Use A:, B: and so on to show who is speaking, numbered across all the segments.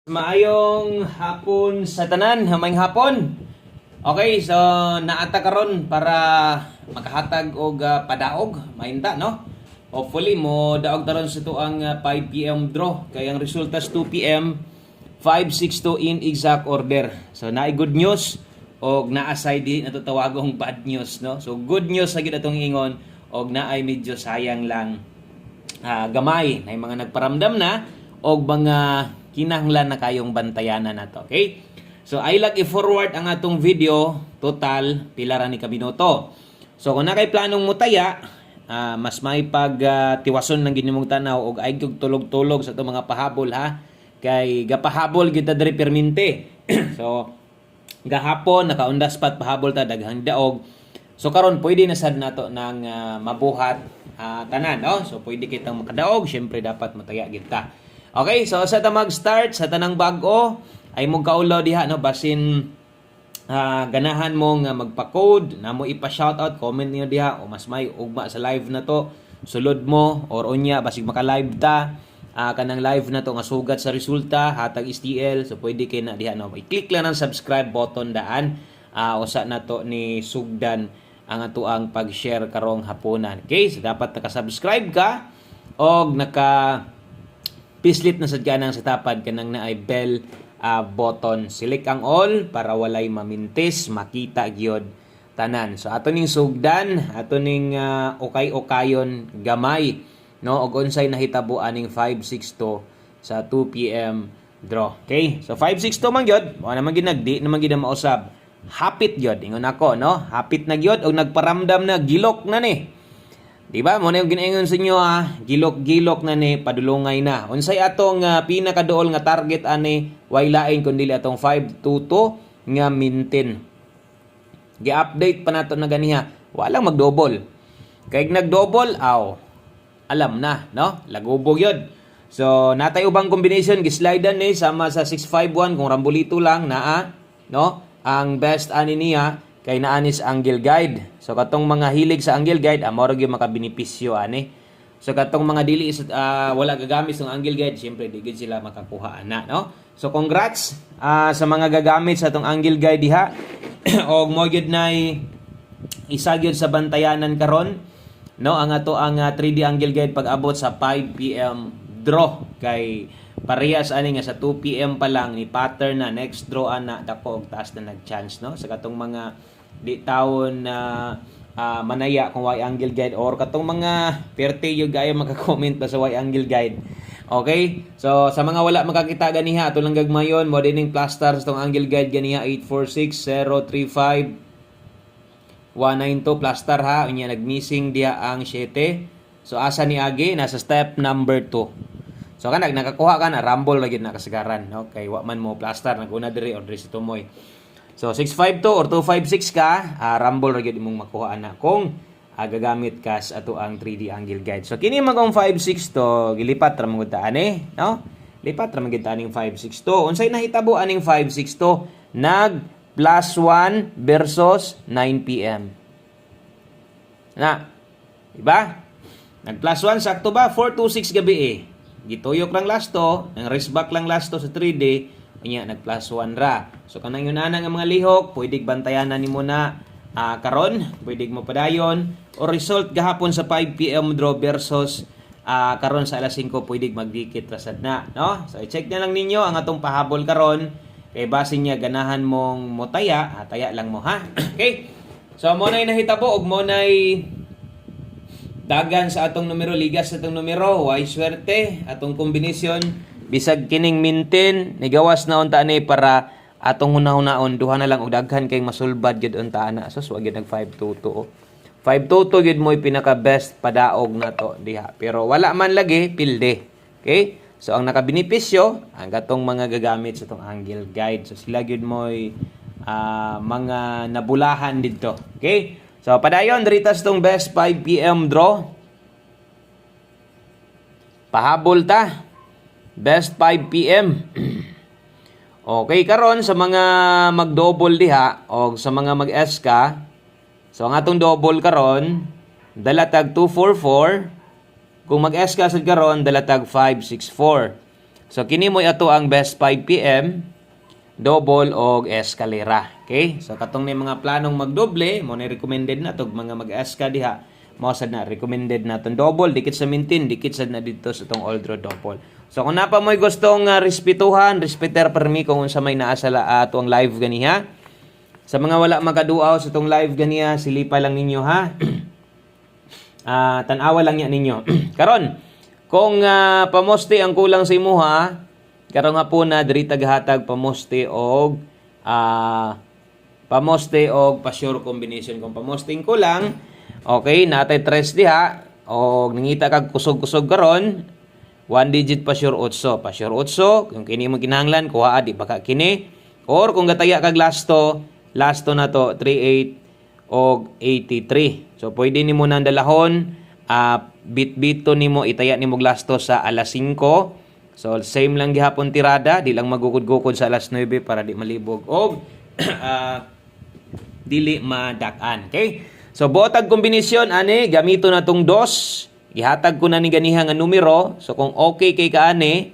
A: Maayong hapon sa tanan, hamayng hapon. Okay, so naata karon para makahatag og padaog, mainta no. Hopefully mo daog taron sa tuang 5 PM draw kay ang resulta 2 PM 562 in exact order. So naay good news og naasay di natutawagong bad news no. So good news sa gid atong ingon og naay medyo sayang lang gamay na mga nagparamdam na og mga kinahanglan na kayong bantayanan nato. Okay? So I like i-forward ang atong video total pila ra ni ka minuto. So kung nakay planong mutaya, mas may tiwason ng ginyong tanaw og ay tulog-tulog sa itong mga pahabol ha. Kay gapahabol kita diri perminti. So gahapon nakaundas pat pahabol ta daghang daog. So karon pwede na sad nato ng mabuhat tanan no. So pwede kitang makadaog, syempre dapat mataya kita. Okay, so sa ta mag-start sa tanang bag-o ay mo kaulo diha no basin ganahan mo nga magpa-code namo ipa-shoutout, comment niyo diha o mas may ugma sa live na to sulod mo or unya basig maka-live ta kanang live na to nga sugat sa resulta hatag STL, so pwede kay na diha no i-click lang ang subscribe button daan usa na to ni sugdan ang atuang pag-share karong hapunan. Okay, so dapat naka-subscribe ka og pislit na sadya nang sa tapad kanang naay bell button. Select ang all para walay mamintis, makita gyud tanan. So ato ning sugdan, ato ning okay-okayon gamay no og unsay nahitabo aning 562 sa 2 PM draw. Okay? So 562 man gyud, mo naman ginagdi naman gid mausab. Hapit gyud ingon ako no. Hapit na gyud og nagparamdam na gilok na ni. Diba? Muna yung ginaingon sa inyo gilok-gilok na ni, padulungay na. Unsay atong pinakaduol nga target ani, way lain kundi atong 522 nga mintin. Gi-update pa nato na ganiha, walang mag-double. Kay nag-double, alam na, no? Lagubog yun. So, natay ubang combination, gislidean ni, sama sa 651, kung rambolito lang, no? Ang best ani niya, kay naanis angle guide. So katong mga hilig sa angle guide, mao gyud makabenepisyo ani. So katong mga dili wala gagamit ng angle guide, syempre di gid sila makakuha ana, no? So congrats sa mga gagamit sa tong angle guide diha. Og mo gyud nay isa gyud sa bantayanan karon, no? Ang ato ang 3D angle guide pag abot sa 5 PM draw kay parehas ani nga sa 2 PM pa lang ni pattern na next draw ana dako og taas na nag-chance no sa katong mga di taon na manaya kung why angle guide or katong mga perte yung gayo maka-comment pa sa why angle guide. Okay? So sa mga wala makakita ganiha ato lang gagmayon mo dining plaster sa tong angle guide ganiha 846-035-192 plaster ha unya nagmissing dia ang 7. So asa ni agi nasa step number 2. So kanang nakakuha ka na rumble ra gid na kasagaran no kay wa man mo plaster naguna diri or diri sa tumoy. So 652 or 256 ka, rumble ra gyud imong makuha ana kung gagamit ka sa ato ang 3D angle guide. So kini magong 562 gilipat ra man gud ani, no? Lipat ra man gud aning 562. Unsay nahitabo aning 562? Nag +1 versus 9 PM. Na, diba? Nag +1 sakto ba? 426 gabi Gituyok lang lasto, nang race back lang lasto sa 3D. Unya nag +1 ra. So kanang yun nga mga lihok, pwedeng bantayanan nimo na karon, pwedeng mo padayon o result gahapon sa 5 PM draw versus karon sa alas 5 pwedeng magdikit ra sad na, no? So i-check na lang ninyo ang atong pahabol karon kay base niya ganahan mong motaya, taya lang mo ha. Okay? So mo nay nahitabo og mo nay dagan sa atong numero, ligas sa atong numero, way swerte atong kombinasyon bisag kining mintin nigawas na unta ni para atong hunahon duha na lang og daghan kay masulbad gyud unta ana. So wag gyud nag 522 522 gyud mo pinaka best padaog na to diha pero wala man lagi pilde. Okay, so ang nakabenepisyo ang katong mga gagamit sa tong angle guide, so sila gyud mo mga nabulahan didto. Okay, so padayon diritas tong best 5 PM draw pahabol ta best 5 PM. Okay, karon sa mga mag-double diha o sa mga mag-S ka. So ang atong double karon dalatag 244. Kung mag-S ka sad karon dalatag 564. So kini mo ato ang best 5 PM, double og eskalera. Okay? So katong ni mga planong magdoble, mo ni recommended na tog mga mag-eska diha. Mao sad na recommended naton double dikit sa mintin, dikit sad na dito sa tong old road double. So kung napa mo'y gustong respetuhan, respeter permi kung unsa may naa sa ato ang live ganiha. Sa mga wala makaduaw sa tong live ganiha, silipa lang ninyo ha. Tan-awa lang niya ninyo. Karon, kung pamoste ang kulang sa imuha, karon nga po na diri taghatag pamoste og pa-sure combination. Kung pamosting kulang, okay, natay 3 diha og nangita kag kusog-kusog karon, 1 digit pa-sure 8. Pa-sure 8, kung kini mo kinahanglan kuha di baka kini. Or kung gataya kag lasto na to 38 og 83. So pwede nimo nang dalahon, bit-bito nimo itaya nimo lasto sa alas 5. So same lang gihapon tirada, di lang magukod-gukod sa alas 9 para di malibog og dili madak-an. Okay? So botag kombinasyon ani gamito na tong dos. Ihatag ko na ni ganiha nga numero. So kung okay kay kaani,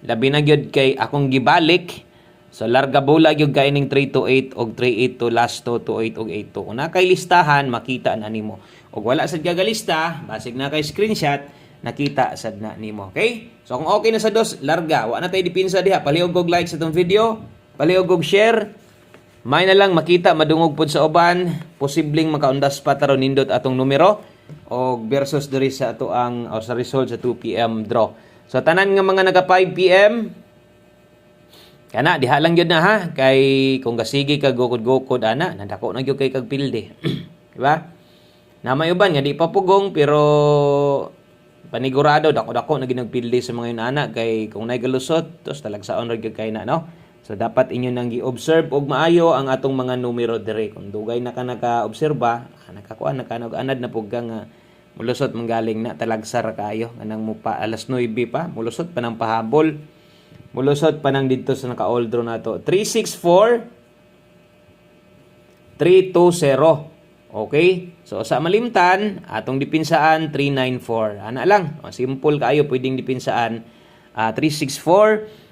A: labi na gyud kay akong gibalik. So larga bola gyud kay ning 328 og 382 lasto 28 og 82. Kung na kay listahan makita na nimo. Og wala sad kagalista, basig na kay screenshot, nakita sad na nimo. Okay? So kung okay na sa dos, larga. Wa na tay dipinsa diha. Palihog og like sa tong video, palihog og share. May na lang makita madungog pud sa uban, posibleng makaundas pa taron nindot atong numero og versus diri sa ato ang sa result sa 2 PM draw. So tanan nga mga naga 5 PM kana diha lang gyud na ha, kay kung gasigi kag gukod-gukod ana nadako na gyud kay kag pilde. Di ba? Na may uban nga di pa pugong pero panigurado dako-dako na ginagpilde sa mga yun ana kay kung nay galusot tos talagsaon ra gyud kay na no. So dapat inyo nang gi-observe og maayo ang atong mga numero dire. Kung dugay na ka naka-obserba, nakakuan nakanog-anad na pug nga mulusot manggaling na talagsar kayo anang mo pa alas 9 pa, mulusot pa nang pahabol. Mulusot pa nang dito sa naka-old draw nato. 364 320. Okay? So sa malimtan, atong dipinsaan 394. Ana lang. Simple kaayo pwedeng dipinsaan 364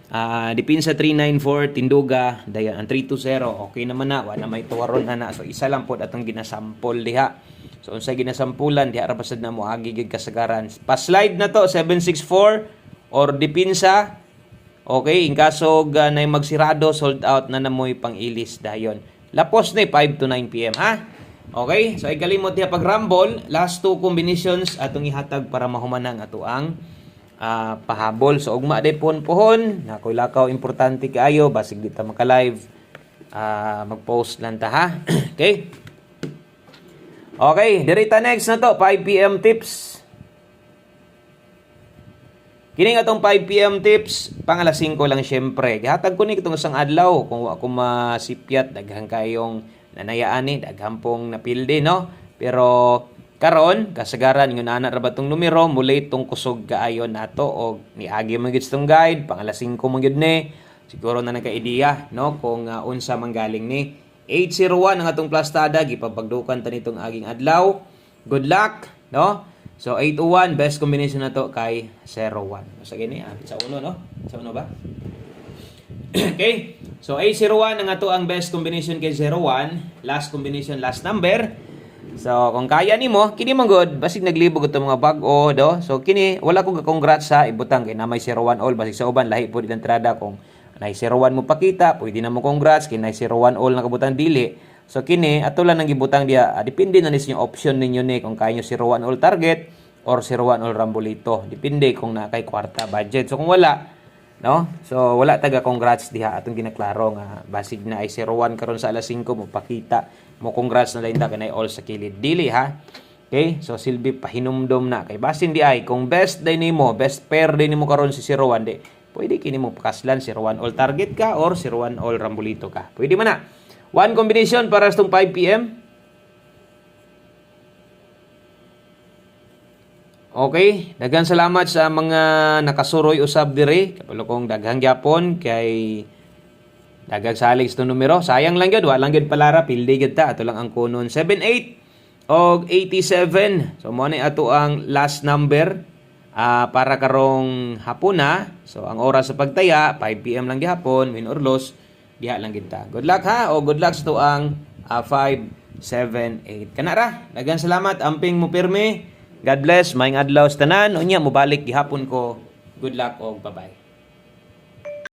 A: dipinsa 394 tinduga dayan ang 320 okay naman na wala may tuwaron ana. So isa lang pod atong ginasample diha. So unsay ginasampulan diha ra pasad na mo agi gid kasagaran. Pa-slide na to 764 or dipinsa. Okay, in kaso na magsirado sold out na namoy pang-ilis dayon. Lapos na 5 to 9 PM ha. Okay, so ay kalimot diha pag rumble, last two combinations atong ihatag para mahumanang ato ang pahabol. So ugma day pohon nakoy lakaw importante kaayo basig dita maka-live mag-post lang ta ha. Okay? Okay, dirita next na to 5 PM tips. Kini atong 5 PM tips pang alas 5 lang syempre. Gihatag ko ni kitong isang adlaw kung wa ko masipyat daghan kayong nanayaan ni daghan pong napildi no. Pero karon kasagaran ingon ana ra batong numero mulay tong kusog kaayo nato og niagi man gid tong guide pang alas 5 man gid ni siguro na nagka-ideya no kung unsa manggaling ni 801 ang atong plastada gipapagdukan ta nitong aging adlaw. Good luck no. So 801 best combination na to kay 01. Sa gini sa uno no. Sa uno ba? Okay. So 801 ang ato ang best combination kay 01, last combination last number. So kung kaya nimo kini man good basig naglibog ito mga bag-o do. So kini wala ko congrats sa ibutang kay na may 01 all basig sa uban lahi po din entrada kung nay 01 mo pakita pwede na mo congrats kay nay 01 all nakabutang dili. So kini ato lang nang gibutang dia depende na ninyo option ninyo ni kung kaya nyo 01 all target or 01 all rambolito. Depende kung na kay kwarta budget. So kung wala no? So wala taga congrats diha atong ginaklaro nga basig na ay 01 karon sa alas 5 mo pakita mo congrats na lain ta kanay all sa kilid dili ha. Okay? So silbi pahinumdom na kay basin di ay kung best day nimo, best pair day nimo karon si 01 di. Pwede kini mo pakaslan 01 all target ka or 01 all rambolito ka. Pwede man na. One combination para sa 5 PM. Okay, daghang salamat sa mga nakasuroy usab dire. Kapalo kong daghang gyapon kay daghang salig sa numero. Sayang lang gyud, wa lang gyud palara pildi gyud ta. Ato lang ang kunon 78 og 87. So mo ni ato ang last number para karong hapon ha. So ang oras sa pagtaya 5 PM lang gihapon, win or loss diha lang kita. Good luck ha, o good luck sa tuang 5, 7, 8. Kana ra. Daghang salamat amping mo pirmi. God bless, maayong adlaw sa tanan. Unya mo balik gihapon ko. Good luck o bye-bye.